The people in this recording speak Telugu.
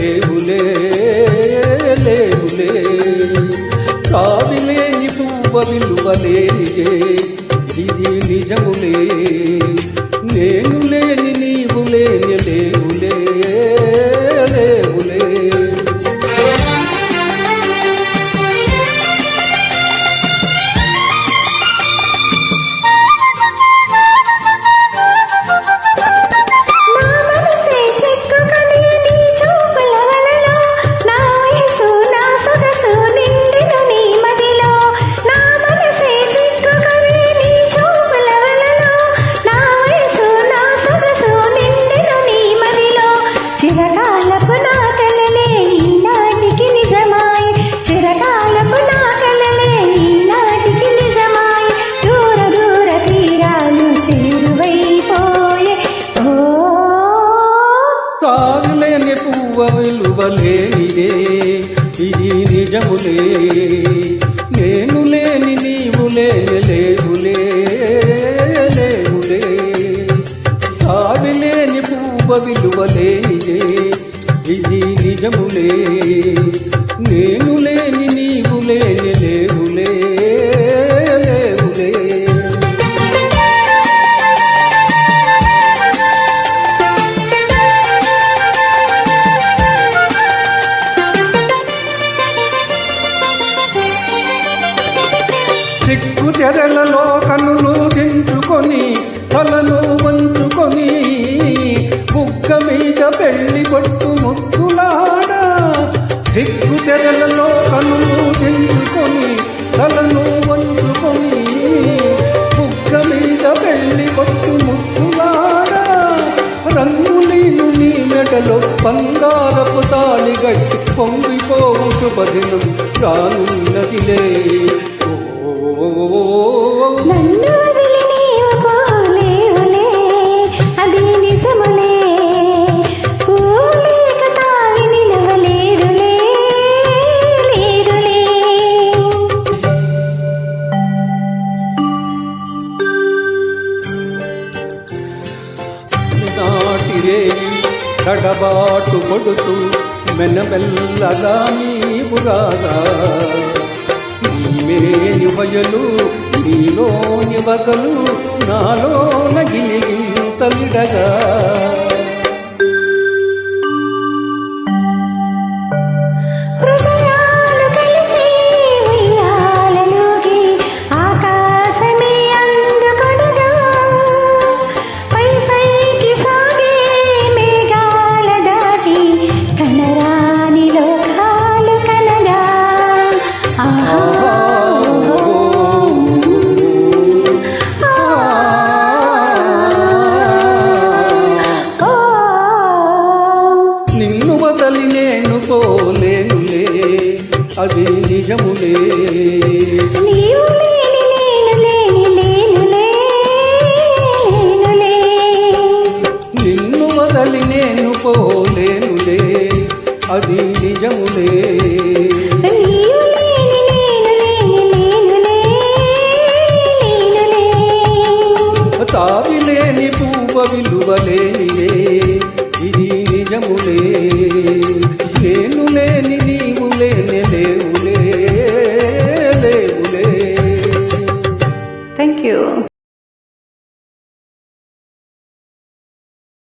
లేవులే లేవులే కావిలేని పువ్వ విలువలేనిదే ఇది నిజములే నేను లేని నీవు లేని లేవులే లేవులే కావిలేని పువ్వ విలువలేనిదే ఇది నిజములే నేను లేని నీవు లేని లేవులే లేవులే కావిలేని పువ్వ విలువలేనిదే ఇది నిజములే నేను లేని నీవు లేని లేవులే లేవులే సిగ్గు తెరలలో కన్నులు దించుకొని తలను వంచుకొని బుగ్గ మీద పెళ్లి కొట్టు ముద్దులాడా సిగ్గు తెరలలో కన్నులు దించుకొని తలను వంచుకొని బుగ్గ మీద పెళ్లి కొట్టు ముద్దులాడా రంగులీను నీ మెడలో బంగారపు తాళి గట్టి పొంగిపోవు శుభదినం రానున్నదిలే నన్ను వదిలి నీవు పోలేవులే అది నిజములే పూలేక తావి నిలవలేరులే లేరులే నాటిరే తడబాటు కొడుతూ మెనమెల్లగా నీవు రాగా నీవేని వయలు నీలోని వగలు నాలోన గిలిగింతలిడగా హృదయాలు కలిసి ఉయ్యాలలోకి ఆకాశమే అందుకొనగా పై పైకి సాగే మేఘాల దాటి కనరాని లోకాలు కనగా ఆహా నిన్ను వదలి నేను పోలేనులే అది నిజములే నీవు లేని నేను లేని లేనులే నిన్ను వదలి నేను పోలేనులే అది నిజములే